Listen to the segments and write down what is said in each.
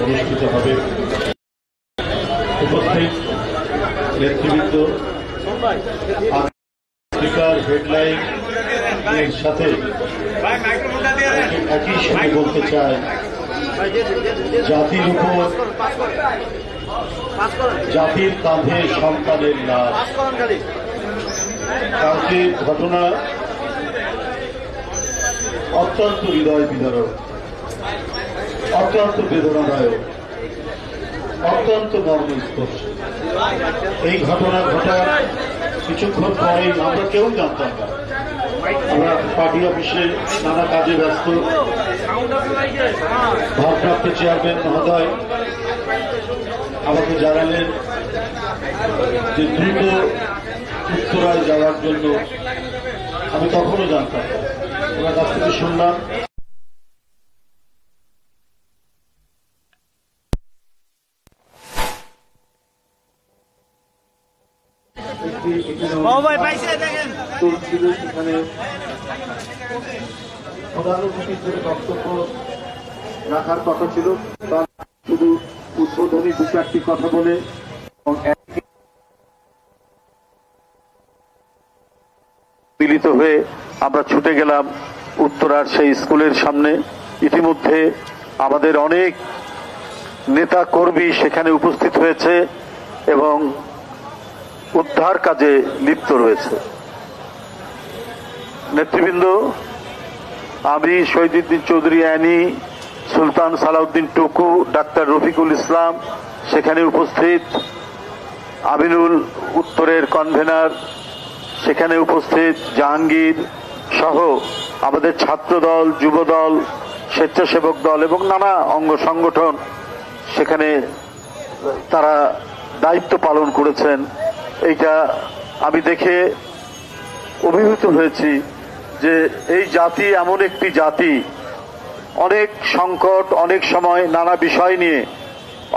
অনুষ্ঠিত হবে। উপস্থিত নেতৃবৃন্দ, আজকের হেডলাইন এর সাথে একই সঙ্গে বলতে চাই, জাতির উপর, জাতির কাঁধে সন্তানের লাশ। কালকে ঘটনা অত্যন্ত হৃদয় বিদারক, অত্যন্ত বেদনাদায়ক, অত্যন্ত মর্মস্পর্শী। এই ঘটনা ঘটার কিছুক্ষণ পরেই আমরা কেউ জানতাম না। আমরা পার্টি অফিসে নানা কাজে ব্যস্ত। ভারপ্রাপ্ত চেয়ারম্যান মহোদয় আমাকে জানালেন যে দ্রুত উত্তরায় যাওয়ার জন্য। আমি তখনও জানতাম না। ওনার কাছ থেকে শুনলাম সেখানে প্রধান অতিথির জন্য বক্তব্য রাখার কথা ছিল। তার শুধু উদ্বোধনী দু চারটি কথা বলে মিলিত হয়ে আমরা ছুটে গেলাম উত্তরার সেই স্কুলের সামনে। ইতিমধ্যে আমাদের অনেক নেতা কর্মী সেখানে উপস্থিত হয়েছে এবং উদ্ধার কাজে লিপ্ত রয়েছে। নেতৃবৃন্দ, আমি শহীদুদ্দিন চৌধুরী অ্যানি, সুলতান সালাউদ্দিন টুকু, ডাক্তার রফিকুল ইসলাম সেখানে উপস্থিত, আমিনুল উত্তরের কনভেনার সেখানে উপস্থিত, জাহাঙ্গীর সহ আমাদের ছাত্রদল, যুবদল, স্বেচ্ছাসেবক দল এবং নানা অঙ্গ সংগঠন সেখানে তারা দায়িত্ব পালন করেছেন। এইটা আমি দেখে অভিভূত হয়েছি যে এই জাতি এমন একটি জাতি, অনেক সংকট, অনেক সময় নানা বিষয় নিয়ে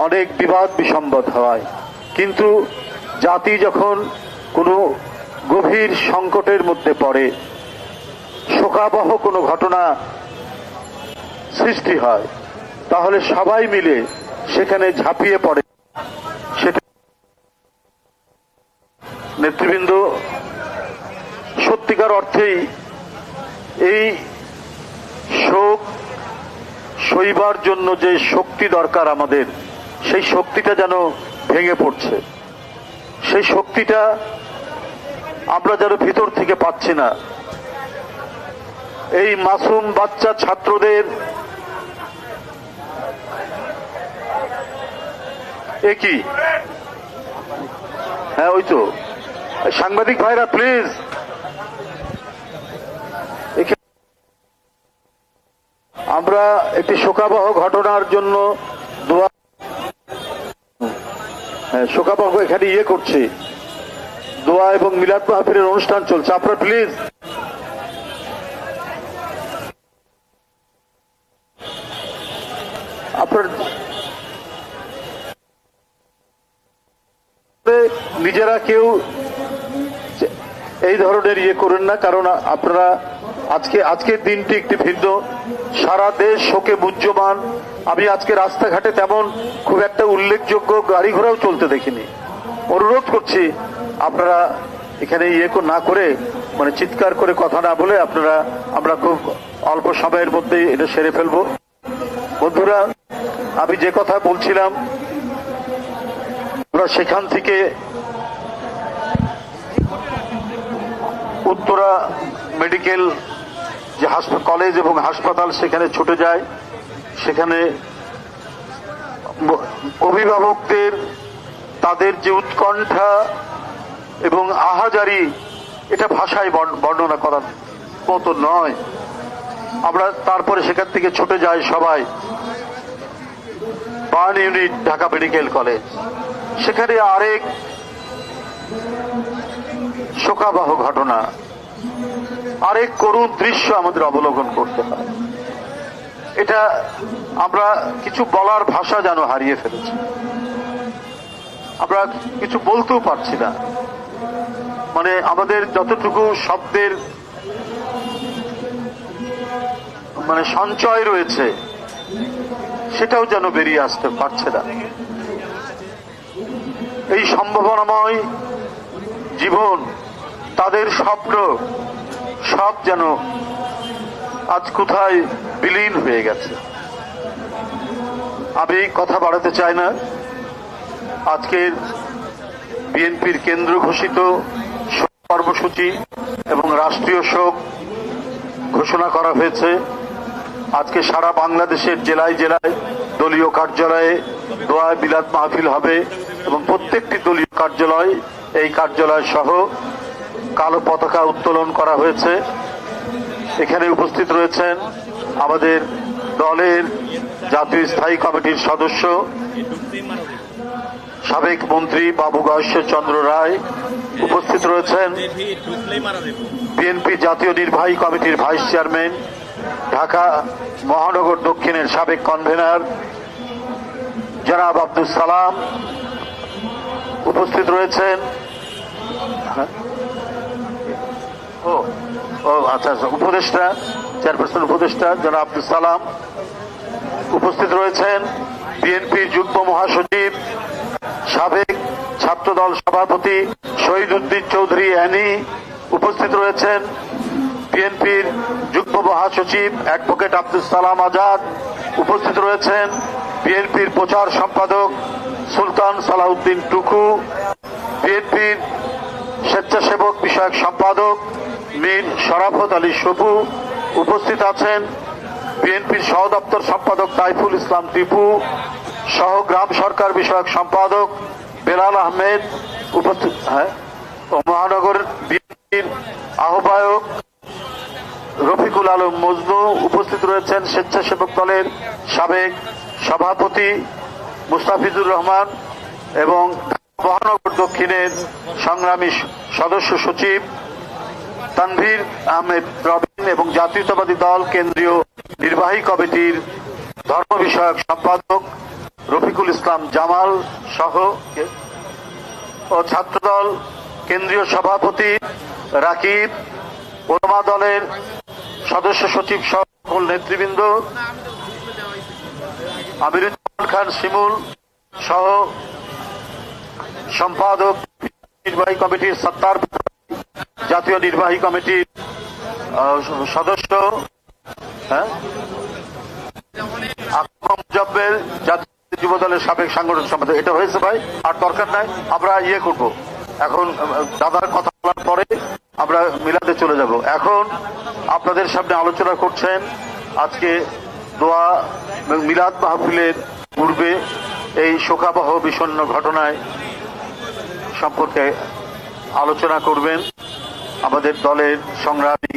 অনেক বিবাদ বিসম্বাদ হয়, কিন্তু জাতি যখন কোনো গভীর সংকটের মধ্যে পড়ে, শোকাবহ কোনো ঘটনা সৃষ্টি হয়, তাহলে সবাই মিলে সেখানে ঝাঁপিয়ে পড়ে। সেটা নেতৃবৃন্দ, সত্যিকার অর্থেই এই শোক সইবার জন্য যে শক্তি দরকার আমাদের, সেই শক্তিটা যেন ভেঙে পড়ছে। সেই শক্তিটা আমরা যেন ভিতর থেকে পাচ্ছি না। এই মাসুম বাচ্চা ছাত্রদের কি, হ্যাঁ ওই তো সাংবাদিক ভাইরা প্লিজ আমরা একটি শোকাবহ ঘটনার জন্য শোকাবহ এখানে করছি, দোয়া এবং মিলাদ মাহফিলের অনুষ্ঠান চলছে। আপনারা প্লিজ আপনার নিজেরা কেউ এই ধরনের করেন না, কারণ আপনারা আজকের দিনটি একটি ভিন্ন। সারা দেশ শোকে মুহ্যমান। আমি আজকে রাস্তাঘাটে তেমন খুব একটা উল্লেখযোগ্য গাড়ি ঘোড়াও চলতে দেখিনি। অনুরোধ করছি আপনারা এখানে না করে, মানে চিৎকার করে কথা না বলে আপনারা, আমরা খুব অল্প সময়ের মধ্যেই এটা সেরে ফেলবো। বন্ধুরা, আমি যে কথা বলছিলাম, আমরা সেখান থেকে উত্তরা মেডিকেল যে কলেজ এবং হাসপাতাল সেখানে ছুটে যায়। সেখানে অভিভাবকদের তাদের যে উৎকণ্ঠা এবং আহাজারি, এটা ভাষায় বর্ণনা করার মতো নয়। আমরা তারপরে সেখান থেকে ছুটে যাই সবাই burn unit, Dhaka medical college. সেখানে আরেক শোকাবহ ঘটনা, আরেক করুণ দৃশ্য আমাদের অবলোকন করতে হয়। এটা আমরা কিছু বলার ভাষা যেন হারিয়ে ফেলেছি, আমরা কিছু বলতেও পারছি না। মানে আমাদের যতটুকু শব্দের মানে সঞ্চয় রয়েছে, সেটাও যেন বেরিয়ে আসতে পারছে না। এই সম্ভাবনাময় জীবন, তাদের স্বপ্ন সব যেন আজ কোথায় বিলীন হয়ে গেছে। আমি কথা বাড়াতে চাই না। আজকের বিএনপির কেন্দ্র ঘোষিত শোক কর্মসূচি এবং রাষ্ট্রীয় শোক ঘোষণা করা হয়েছে। আজকে সারা বাংলাদেশের জেলায় জেলায় দলীয় কার্যালয়ে দোয়া বিলাদ মাহফিল হবে এবং প্রত্যেকটি দলীয় কার্যালয়, এই কার্যালয় সহ কালো পতাকা উত্তোলন করা হয়েছে। এখানে উপস্থিত রয়েছেন আমাদের দলের জাতীয় স্থায়ী কমিটির সদস্য সাবেক মন্ত্রী বাবু গয়েশ্বরচন্দ্র রায়, উপস্থিত রয়েছেন বিএনপি জাতীয় নির্বাহী কমিটির ভাইস চেয়ারম্যান, ঢাকা মহানগর দক্ষিণের সাবেক কনভেনর জনাব আব্দুল সালাম, উপস্থিত রয়েছেন উপদেষ্টা, চেয়ারপারসন উপদেষ্টা জনাব আব্দুল সালাম, উপস্থিত রয়েছেন বিএনপির যুগ্ম মহাসচিব সাবেক ছাত্রদল সভাপতি শহীদ উদ্দিন চৌধুরী অ্যানি, উপস্থিত রয়েছেন বিএনপির যুগ্ম মহাসচিব অ্যাডভোকেট আব্দুল সালাম আজাদ, উপস্থিত রয়েছেন বিএনপির প্রচার সম্পাদক সুলতান সালাউদ্দিন টুকু, বিএনপির স্বেচ্ছাসেবক বিষয়ক সম্পাদক মীর শরাফত আলী সবু, উপস্থিত আছেন বিএনপির সহ দপ্তর সম্পাদক তাইফুল ইসলাম টিপু সহ গ্রাম সরকার বিষয়ক সম্পাদক বেলাল আহমেদ, উপস্থিত ও মহানগর বিএনপির আহ্বায়ক রফিকুল আলম মজনু, উপস্থিত রয়েছেন স্বেচ্ছাসেবক দলের সাবেক সভাপতি মুস্তাফিজুর রহমান এবং মহানগর দক্ষিণের সংগ্রামী সদস্য সচিব তানভীর আহমেদ রবিন এবং জাতীয়তাবাদী দল কেন্দ্রীয় নির্বাহী কমিটির ধর্ম বিষয়ক সম্পাদক রফিকুল ইসলাম জামাল সহ ও ছাত্রদল কেন্দ্রীয় সভাপতি রাকিব, ওলামা দলের সদস্য সচিব সকল নেতৃবৃন্দ, আমিরুজ্জামান খান শিমুল সহ সম্পাদক নির্বাহী কমিটির সত্তার, জাতীয় নির্বাহী কমিটির সদস্য মুজাব্বের, জাতীয় যুব দলের সাবেক সাংগঠনিক সম্পাদক। এটা হয়েছে ভাই, আর দরকার নাই, আমরা করব। এখন দাদার কথা বলার পরে আমরা মিলাদে চলে যাব। এখন আপনাদের সামনে আলোচনা করছেন আজকে দোয়া মিলাদ মাহফিলের পূর্বে এই শোকাবহ বিষণ্ণ ঘটনায় সম্পর্কে আলোচনা করবেন আমাদের দলের সংগ্রামী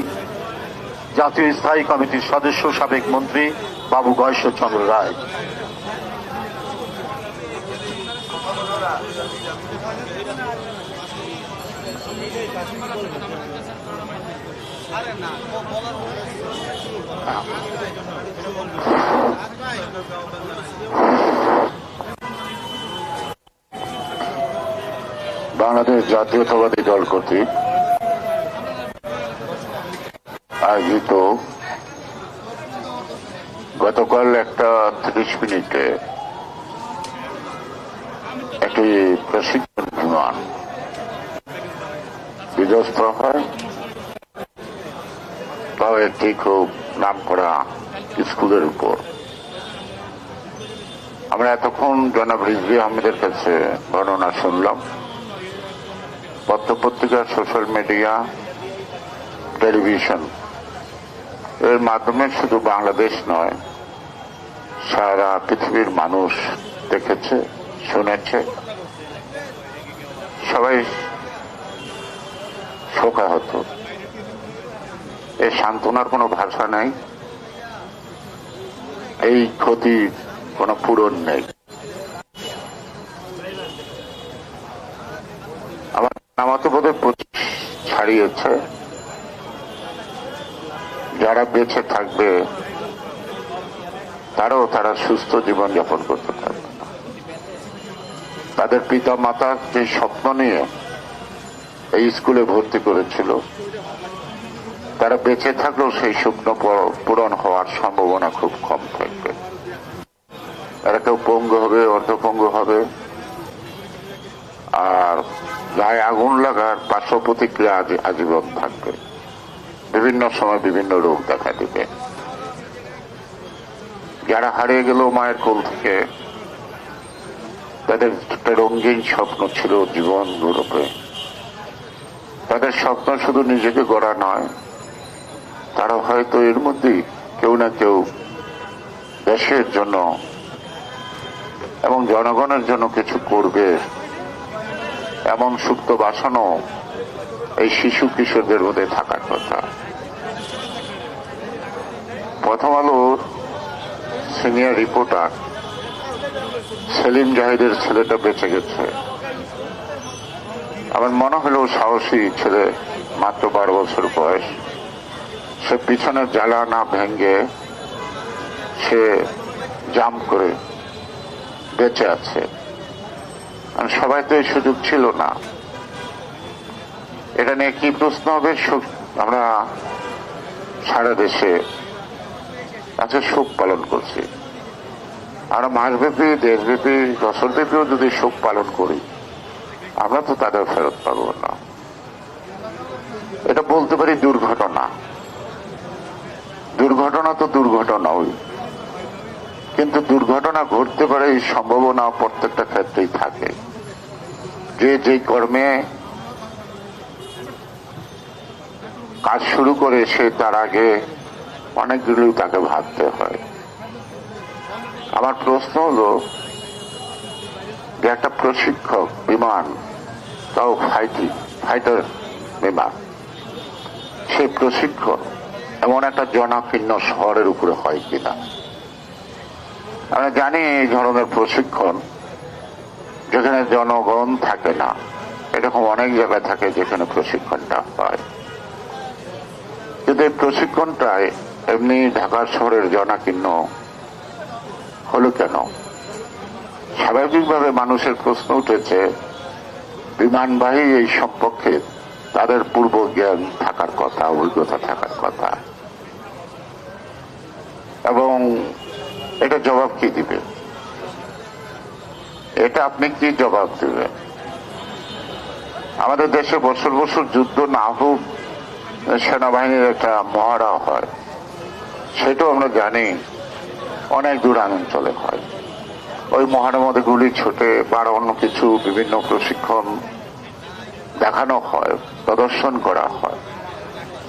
জাতীয় স্থায়ী কমিটির সদস্য সাবেক মন্ত্রী বাবু গয়েশ্বরচন্দ্র রায়। বাংলাদেশ জাতীয়তাবাদী দল কর্তৃক আয়োজিত গতকাল 1:30 মিনিটে একটি প্রশিক্ষণ বিমান বিধ্বস্ত হয়, তাও একটি খুব নামকরা স্কুলের উপর। আমরা এতক্ষণ জনাব রিজভী আহমেদের কাছে বর্ণনা শুনলাম। পত্রপত্রিকা, সোশ্যাল মিডিয়া, টেলিভিশন এর মাধ্যমে শুধু বাংলাদেশ নয়, সারা পৃথিবীর মানুষ দেখেছে, শুনেছে, সবাই শোকাহত। এই সান্ত্বনার কোনো ভাষা নেই, এই ক্ষতির কোনো পূরণ নেই। আমার তো বোধহয় 25 ছাড়িয়েছে। যারা বেঁচে থাকবে তারা সুস্থ জীবন যাপন করতে থাকবে। তাদের পিতা মাতা যে স্বপ্ন নিয়ে এই স্কুলে ভর্তি করেছিল, তারা বেঁচে থাকলেও সেই স্বপ্ন পূরণ হওয়ার সম্ভাবনা খুব কম থাকবে। এরা কেউ পঙ্গু হবে, অর্ধপঙ্গু হবে, আর গায়ে আগুন লাগার পার্শ্ব প্রতিক্রিয়া আজীবন থাকবে। বিভিন্ন সময় বিভিন্ন রোগ দেখা দিবে। যারা হারিয়ে গেল মায়ের কোল থেকে, তাদের একটা রঙিন স্বপ্ন ছিল জীবন গৌরবে। তাদের স্বপ্ন শুধু নিজেকে গড়া নয়, তারা হয়তো এর মধ্যেই কেউ না কেউ দেশের জন্য এবং জনগণের জন্য কিছু করবে, এমন সুপ্ত বাসনাও এই শিশু কিশোরদের মধ্যে থাকার কথা। প্রথম আলোর সিনিয়র রিপোর্টার সেলিম জাহিদের ছেলেটা বেঁচে গেছে। আমার মনে হলো সাহসী ছেলে, মাত্র 12 বছর বয়স। সে পিছনের জ্বালা না ভেঙে সে জাম্প করে বেঁচে আছে। সবাই তো এই সুযোগ ছিল না। এটা নিয়ে কি প্রশ্ন হবে? আমরা সারা দেশে আজকে শোক পালন করছি। আমরা মাসব্যাপী, দেশব্যাপী, বছরব্যাপীও যদি শোক পালন করি, আমরা তো তাদের ফেরত পাবো না। এটা বলতে পারি দুর্ঘটনা। দুর্ঘটনা তো দুর্ঘটনাই, কিন্তু দুর্ঘটনা ঘটতে পারে এই সম্ভাবনা প্রত্যেকটা ক্ষেত্রেই থাকে। যে কর্মে কাজ শুরু করে সে তার আগে অনেকগুলো তাকে ভাবতে হয়। আমার প্রশ্ন হলো যে একটা প্রশিক্ষক বিমান, তাও ফাইটার বিমান, সেই প্রশিক্ষণ এমন একটা জনাকীর্ণ শহরের উপরে হয় কিনা। আমরা জানি এই ধরনের প্রশিক্ষণ যেখানে জনগণ থাকে না, এরকম অনেক জায়গায় থাকে যেখানে প্রশিক্ষণটা হয়। কিন্তু এই প্রশিক্ষণটায় এমনি ঢাকা শহরের জনাকীর্ণ হলো কেন? স্বাভাবিকভাবে মানুষের প্রশ্ন উঠেছে, বিমানবাহী এই সম্পর্কে তাদের পূর্ব জ্ঞান থাকার কথা, অভিজ্ঞতা থাকার কথা, এবং এটা জবাব কি দিবে? এটা আপনি কি জবাব দিবেন? আমাদের দেশে বছর বছর যুদ্ধ না হোক, সেনাবাহিনীর একটা মহড়া হয়, সেটাও আমরা জানি অনেক দূরাঞ্চলে হয়। ওই মহড়ার মধ্যে গুলি ছোটে বা অন্য কিছু বিভিন্ন প্রশিক্ষণ দেখানো হয়, প্রদর্শন করা হয়,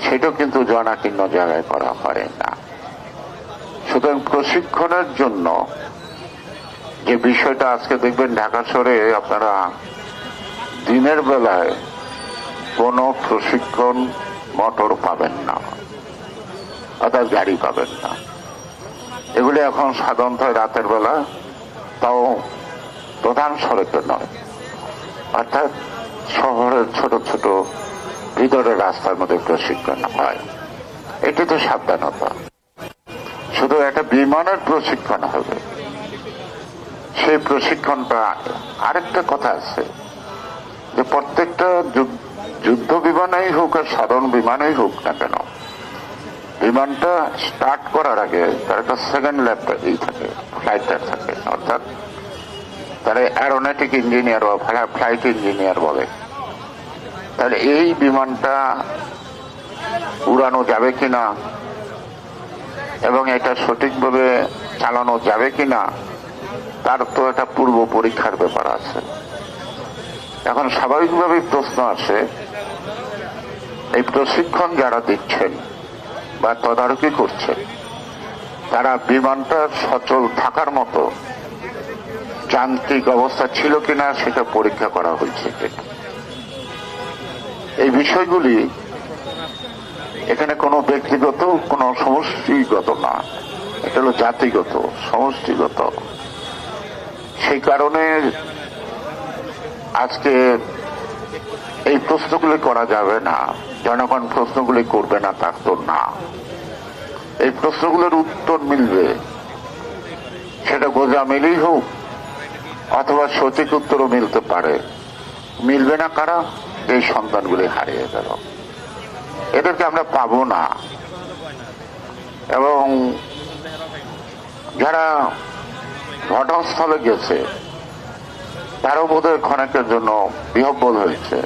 সেটাও কিন্তু জনাকীর্ণ জায়গায় করা হয় না। সুতরাং প্রশিক্ষণের জন্য যে বিষয়টা আজকে দেখবেন ঢাকা শহরে আপনারা দিনের বেলায় কোনো প্রশিক্ষণ মোটর পাবেন না, অর্থাৎ গাড়ি পাবেন না। এগুলি এখন সাধারণত রাতের বেলা, তাও প্রধান সড়কে নয়, অর্থাৎ শহরের ছোট ছোট ভিতরের রাস্তার মধ্যে প্রশিক্ষণ হয়। এটি তো সাবধানতা। শুধু একটা বিমানের প্রশিক্ষণ হবে, সেই প্রশিক্ষণটা আরেকটা কথা আছে যে প্রত্যেকটা যুদ্ধ বিমানেই হোক আর সাধারণ বিমানেই হোক না কেন, বিমানটা স্টার্ট করার আগে তার একটা সেকেন্ড ল্যাবটা থাকে, ফ্লাইটটা থাকে, অর্থাৎ তারা অ্যারোনটিক ইঞ্জিনিয়ার বা ফ্লাইট ইঞ্জিনিয়ার বলে। তাহলে এই বিমানটা উড়ানো যাবে কিনা এবং এটা সঠিকভাবে চালানো যাবে কিনা, তার তো একটা পূর্ব পরীক্ষার ব্যাপার আছে। এখন স্বাভাবিকভাবে প্রশ্ন আসে, এই প্রশিক্ষণ যারা দিচ্ছেন বা তদারকি করছেন, তারা বিমানটা সচল থাকার মতো যান্ত্রিক অবস্থা ছিল কিনা সেটা পরীক্ষা করা হয়েছে কিনা। এই বিষয়গুলি এখানে কোনো ব্যক্তিগত, কোনো সমষ্টিগত না, এটা হলো জাতিগত, সমষ্টিগত। সেই কারণে আজকে এই প্রশ্নগুলি করা যাবে না। জনগণ প্রশ্নগুলি করবে না তার তো না, এই প্রশ্নগুলোর উত্তর মিলবে, সেটা গোজামিলই হোক অথবা সঠিক উত্তরও মিলতে পারে। মিলবে না কারা? এই সন্তানগুলি হারিয়ে গেল, এদেরকে আমরা পাবো না। এবং যারা ঘটনাস্থলে গেছে, তারও বোধহয় ক্ষণিকের জন্য বিহ্বল হয়েছে,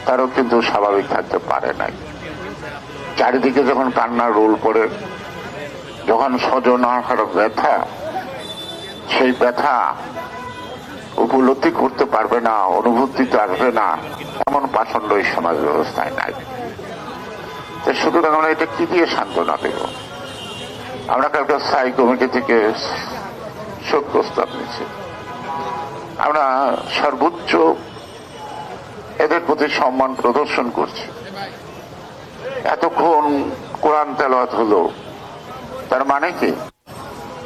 তারও কিন্তু স্বাভাবিক থাকতে পারে নাই। চারিদিকে যখন কান্নার রোল পড়ে, যখন স্বজন আহার ব্যথা, সেই ব্যথা উপলব্ধি করতে পারবে না, অনুভূতিতে আসবে না, এমন পাষণ্ড এই সমাজ ব্যবস্থায় নাই। সুতরাং আমরা এটা কি দিয়ে সান্ত্বনা দেব? আমরা কালকে স্থায়ী কমিটি থেকে শোক প্রস্তাব নিচ্ছি। আমরা সর্বোচ্চ এদের প্রতি সম্মান প্রদর্শন করছি। এতক্ষণ কোরআন তেলাওয়াত হলো, তার মানে কি?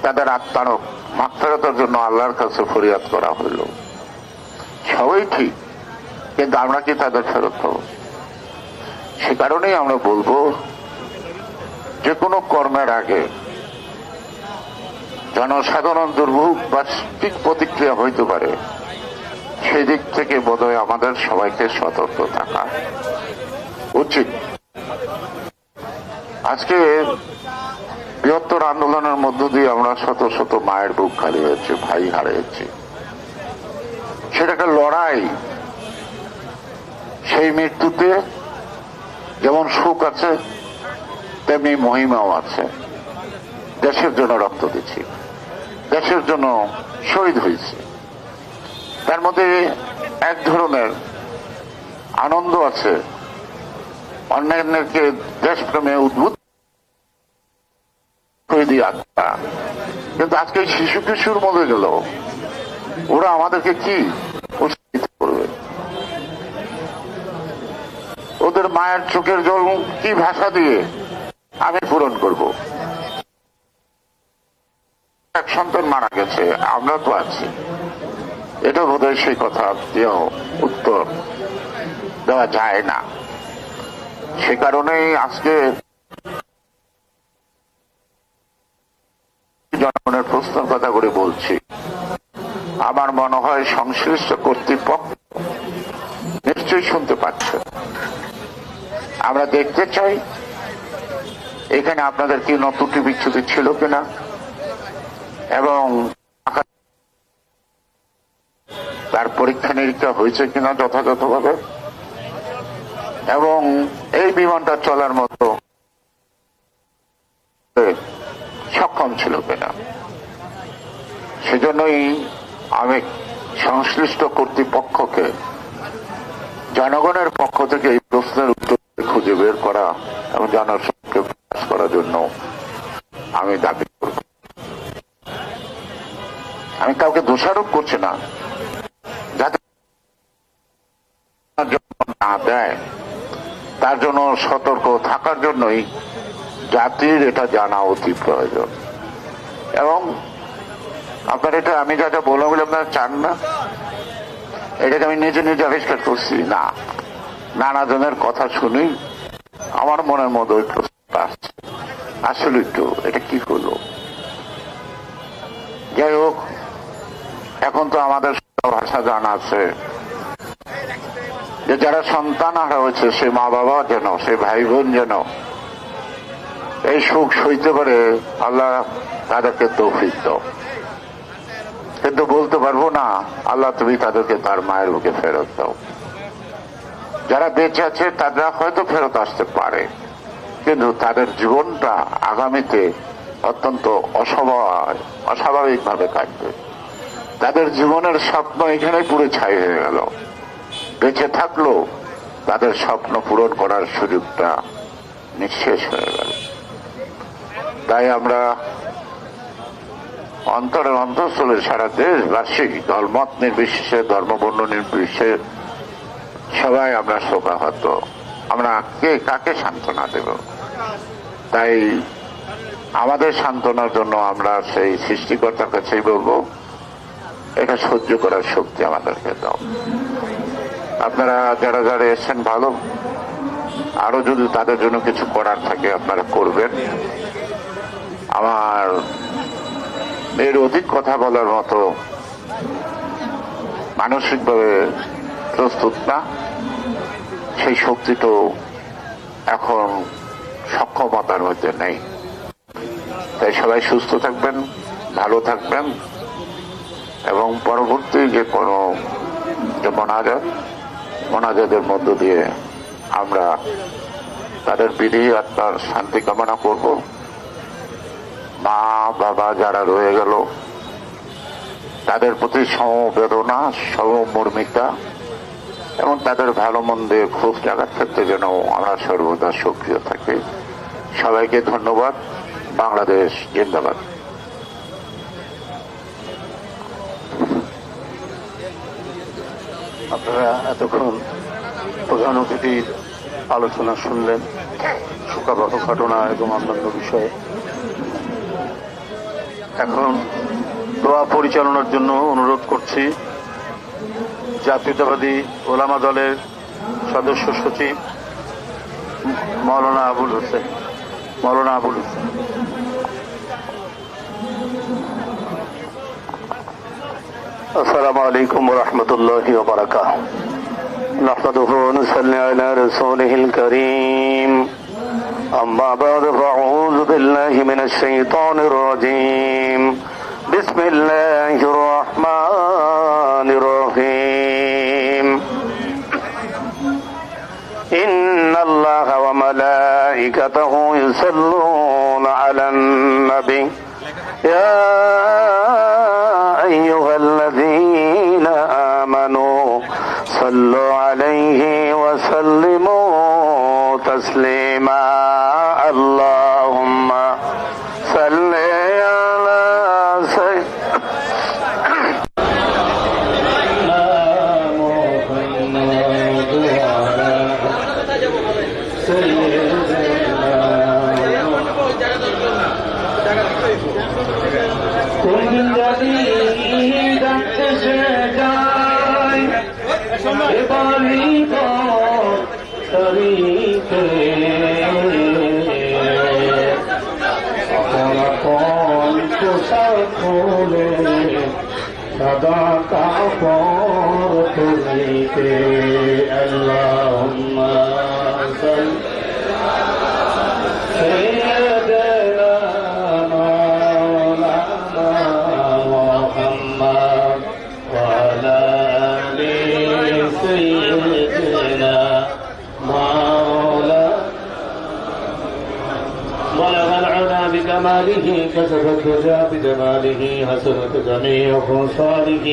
তাদের আত্মার মাগফিরাতের জন্য আল্লাহর কাছে ফরিয়াদ করা হইল। সবই ঠিক, কিন্তু আমরা কি তাদের ফেরত পাবো? সে কারণেই আমরা বলবো, যে কোনো কর্মের আগে জনসাধারণ দুর্ভোগ বা ঠিক প্রতিক্রিয়া হইতে পারে, সেই দিক থেকে বোধহয় আমাদের সবাইকে সতর্ক থাকা উচিত। আজকে বৃহত্তর আন্দোলনের মধ্য দিয়ে আমরা শত শত মায়ের বুক খালি হয়েছে, ভাই হারিয়েছি। সেটা একটা লড়াই। সেই মৃত্যুতে যেমন সুখ আছে, তেমনি মহিমাও আছে। দেশের জন্য রক্ত দিচ্ছি, দেশের জন্য শহীদ হয়েছে। তার মধ্যে এক ধরনের আনন্দ আছে, অন্যান্যকে দেশপ্রেমে উদ্বুদ্ধ করে দিয়ে আত্মা। কিন্তু আজকে শিশু কিশোর মধ্যে গেল, ওরা আমাদেরকে কি উৎসাহিত করবে? ওদের মায়ের চোখের জল কি ভাষা দিয়ে আমি পূরণ করব? এক সন্তান মারা গেছে, আমরা তো আছি, এটা বোধহয় সেই কথা দিয়েও উত্তর দেওয়া যায় না। সে কারণেই আজকে জনগণের প্রশ্নের কথা করে বলছি। আমার মনে হয় সংশ্লিষ্ট কর্তৃপক্ষ নিশ্চয়ই শুনতে পাচ্ছে। আমরা দেখতে চাই এখানে আপনাদের কি নতুনটি বিচ্ছুতি ছিল কিনা, এবং তার পরীক্ষা নিরীক্ষা হয়েছে কিনা যথাযথভাবে, এবং এই বিমানটা চলার মতো সক্ষম ছিল কিনা। সেজন্যই আমি সংশ্লিষ্ট কর্তৃপক্ষকে জনগণের পক্ষ থেকে এই প্রশ্নের উত্তর খুঁজে বের করা এবং জনসংখ্যা প্রকাশ করার জন্য আমি দাবি করব। আমি কাউকে দোষারোপ করছি না, যাতে না দেয় তার জন্য সতর্ক থাকার জন্যই জাতির এটা জানা অতি প্রয়োজন। এবং আপনার এটা আমি যা যা বললাম বলে আপনারা চান না, এটাকে আমি নিজে নিজে আবিষ্কার করছি না, নানা জনের কথা শুনি আমার মনের মধ্যে ওই প্রশ্নটা আসছে, আসলে একটু এটা কি হলো। যাই হোক, এখন তো আমাদের ভাষা জানা আছে যে যারা সন্তান হারা হয়েছে, সে মা বাবা যেন, সে ভাই বোন যেন এই সুখ সইতে পারে, আল্লাহ তাদেরকে তৌফিক দাও। কিন্তু বলতে পারবো না, আল্লাহ তুমি তাদেরকে তার মায়ের বুকে ফেরত দাও। যারা বেঁচে আছে তারা হয়তো ফেরত আসতে পারে, কিন্তু তাদের জীবনটা আগামীতে অত্যন্ত অস্বাভাবিক ভাবে কাটবে। তাদের জীবনের স্বপ্ন এখানেই পুরো ছাই হয়ে গেল। বেঁচে থাকলেও তাদের স্বপ্ন পূরণ করার সুযোগটা নিঃশেষ হয়ে গেল। তাই আমরা অন্তরের অন্তঃস্থলে সারা দেশবাসী, দলমত নির্বিশেষে, ধর্মবর্ণ নির্বিশেষে সবাই আমরা শোকাহত। আমরা কাকে সান্ত্বনা দেব? তাই আমাদের সান্ত্বনার জন্য আমরা সেই সৃষ্টিকর্তার কাছেই বলবো, এটা সহ্য করার শক্তি আমাদেরকে দাও। আপনারা যারা যারা এসছেন ভালো, আরো যদি তাদের জন্য কিছু করার থাকে আপনারা করবেন। আমার এর অধিক কথা বলার মতো মানসিকভাবে প্রস্তুত না, সেই শক্তি তো এখন সক্ষমতার মধ্যে নেই। তাই সবাই সুস্থ থাকবেন, ভালো থাকবেন, পরবর্তী যে কোনো যে মোনাজাতের মধ্য দিয়ে আমরা তাদের বিধি আত্মার শান্তি কামনা করব। মা বাবা যারা রয়ে গেল তাদের প্রতি সমবেদনা, সমমর্মিতা এবং তাদের ভালো মন্দে খোঁজ লাগার ক্ষেত্রে যেন আমরা সর্বদা সক্রিয় থাকি। সবাইকে ধন্যবাদ। বাংলাদেশ জিন্দাবাদ। আপনারা এতক্ষণ প্রধান অতিথির আলোচনা শুনলেন শোকাবহ ঘটনা এবং অন্যান্য বিষয়ে। এখন দোয়া পরিচালনার জন্য অনুরোধ করছি জাতীয়তাবাদী ওলামা দলের সদস্য সচিব মৌলানা আবুল হোসেন। السلام عليكم ورحمة الله وبركاته. نحمده ونصلي على رسوله الكريم. أما بعد فأعوذ بالله من الشيطان الرجيم. بسم الله الرحمن الرحيم. إن الله وملائكته يصلون على النبي يا أيها الذين آمنوا صلوا عليه وسلموا تسليما. اللهم صل على सदा का اللهم صل سيدنا مولانا محمد وعلى آل سيدنا مولانا بلغ العلا بكماله كسب الدجى بجماله حسنت جميع خصاله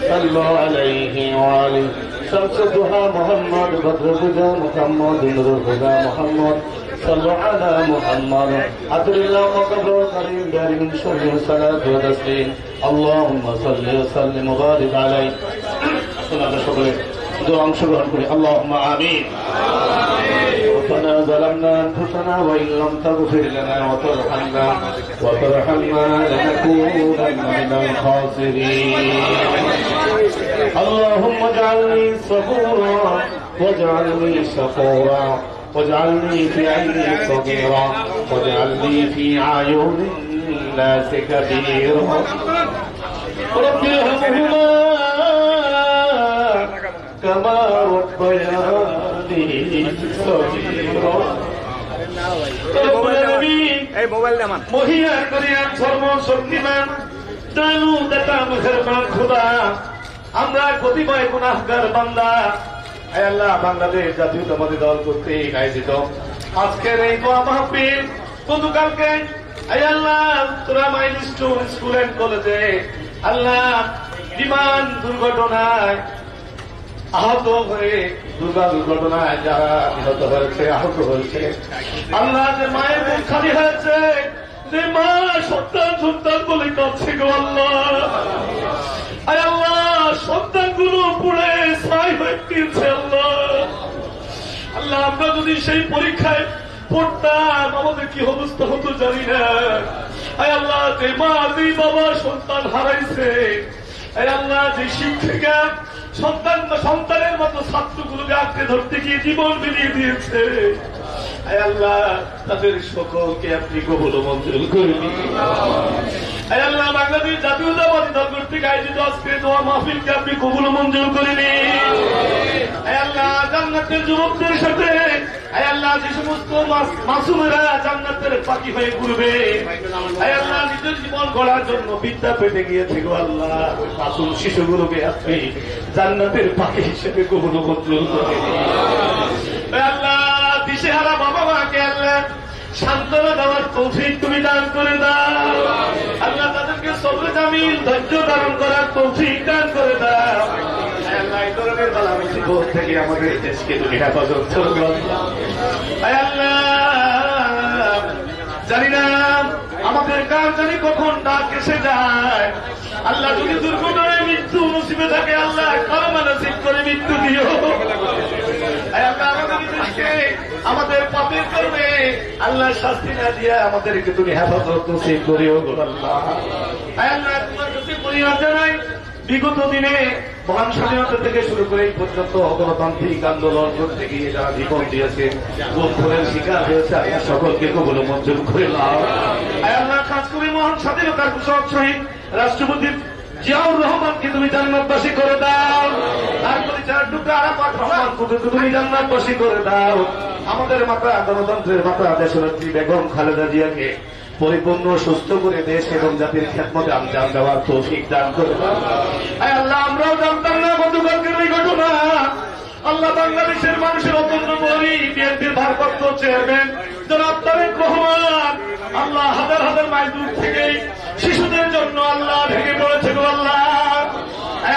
صلوا عليه وعلى شمس الضحى محمد بدر الهدى محمد نور الهدى محمد صلوا على محمد عبد الله وقبر كريم دار من شر صلاة وتسليم. اللهم صل وسلم وبارك عليه. شكرا دعاء شكرا اللهم آمين. ربنا ظلمنا أنفسنا وإن لم تغفر لنا وترحمنا لنكونن من الخاسرين. اللهم اجعلني صبورا واجعلني شكورا واجعلني في عيني صغيرا واجعلني في أعين الناس كبيرا. رب ارحمهما كما ربياني صغيرا. মহিলা করিয়ান সর্বশক্তিমান দয়ালু দাতা মেহেরবান খোদা, আমরা কতিপয় গুনাহগার বান্দা। হে আল্লাহ, বাংলাদেশ জাতীয়তাবাদী দল কর্তৃক আয়োজিত আজকের এই দোয়া মাহফিল গতকালকে হে আল্লাহ তোরা মাইলস্টোন স্কুল এন্ড কলেজে আল্লাহ বিমান দুর্ঘটনায় আহত হয়ে দুর্ঘটনায় যারা নিহত হয়েছে, আহত হয়েছে, আল্লাহ যে মায়ের মুখ খালি হয়েছে, যে মা সন্তান বলে কাঁদছে গো আল্লাহ। আল্লাহ সন্তানগুলো পুড়ে ছাই হয়ে গিয়েছে আল্লাহ। আল্লাহ আমরা যদি সেই পরীক্ষায় পড়তাম আমাদের কি অবস্থা হতো জানি না। আল্লাহ যে মা যে বাবা সন্তান হারাইছে, আল্লাহ যে শিক্ষিকা সন্তানের মতো ছাত্রগুলোকে আঁকড়ে ধরতে গিয়ে জীবন বিলিয়ে দিয়েছে, আল্লাহ তাদের সকলকে আপনি কবুল ও মঞ্জুর করে নিন। আল্লাহ বাংলাদেশ জাতীয়তাবাদী দল কর্তৃক আয়োজিত আজকে দোয়া মাহফিলকে আপনি কবুল ও মঞ্জুর করে নিন। আল্লাহ জান্নাতের যুবকদের সাথে আয় আল্লাহ যে সমস্ত মাসুমেরা জান্নাতের পাখি হয়ে ঘুরবে, আয় আল্লাহ নিজের জীবন গড়ার জন্য বিদ্যা পেতে গিয়েছে গো আল্লাহ, ওই মাসুম শিশুগুলোকে আপনি জান্নাতের পাখি হিসেবে কবুল মঞ্জুর করে দিন। আয় আল্লাহ দিশেহারা বাবা মাকে আল্লাহ সান্ত্বনা দেওয়ার তৌফিক তুমি দান করে দাও। আল্লাহ তাদেরকে সবর জামিল ধৈর্য ধারণ করার তৌফিক দান করে দাও। আল্লাহ এই ধরনের বালা মুসিবত থেকে আমাদের দেশকে তুমি হেফাজত করো। আল্লাহ জানি না আমাদের কার জানি কখন ডাক এসে যায়। আল্লাহ যদি দুর্ঘটনায় মৃত্যু নসিবে থাকে আল্লাহ কারমা নসিব করে মৃত্যু দিও। আমাদের পাপের কারণে আল্লাহ শাস্তি না দিয়ে আমাদেরকে তুমি হেফাজত নসিব করিও গো আল্লাহ। আল্লাহ তোমার কাছে পরিহার জানাই বিগত দিনে মহান স্বাধীনতা থেকে শুরু করে এই পর্যন্ত গণতান্ত্রিক আন্দোলন করতে গিয়ে যারা জীবন দিয়েছে, গোলফলের শিকার হয়েছে, আল্লাহ সকলকে কবুল মঞ্জুর করে নাও। আল্লাহ খাস করে মহান স্বাধীনতার ঘোষক শহীদ রাষ্ট্রপতি জিয়াউর রহমানকে তুমি জান্নাতবাসী করে দাও। তারপরে চার টুকরা আরাফাত রহমানকে তুমি জান্নাতবাসী করে দাও। আমাদের মাতা গণতন্ত্রের মাতা দেশনেত্রী বেগম খালেদা জিয়াকে পরিপূর্ণ সুস্থ করে দেশ এবং জাতির খেদমতে আঞ্জাম দেওয়ার তৌফিক দান করে দাও। আল্লাহ আমরাও জানতাম না গতকালকের এই ঘটনা। আল্লাহ বাংলাদেশের মানুষের অত্যন্ত গরিব বিএনপির ভারপ্রাপ্ত চেয়ারম্যান জনাব তারেক রহমান আল্লাহ হাজার হাজার মাইল দূর থেকে শিশুদের জন্য আল্লাহ ভেঙে পড়েছে গো আল্লাহ।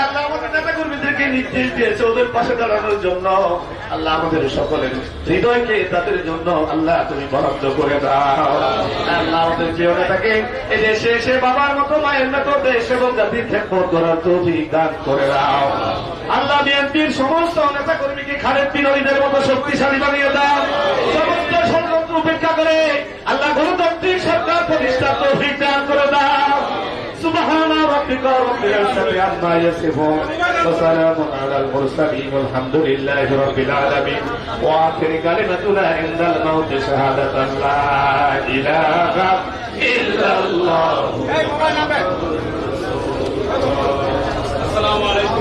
আল্লাহ আমাদের নেতা কর্মীদেরকে নির্দেশ দিয়েছে ওদের পাশে দাঁড়ানোর জন্য। আল্লাহ আমাদের সকলের হৃদয়কে তাদের জন্য আল্লাহ তুমি বরাদ্দ করে দাও। আল্লাহ আমাদের প্রিয় নেতাকে এই দেশে এসে বাবার মতো মায়ের মতো দেশ এবং জাতির খেদমত করার তৌফিক দান করে দাও। আল্লাহ বিএনপির সমস্ত নেতা কর্মীকে খালেদ বিনয়ীদের মতো শক্তিশালী বানিয়ে দাও। সমস্ত ষড়যন্ত্র উপেক্ষা করে আল্লাহ গণতান্ত্রিক সরকার প্রতিষ্ঠার তৌফিক দান করে দাও। سبحان ربك رب العزة عما يصفون وسلام على المرسلين والحمد لله رب العالمين وآخر كلمتنا عند الموت شهادة لا إله إلا الله. السلام عليكم.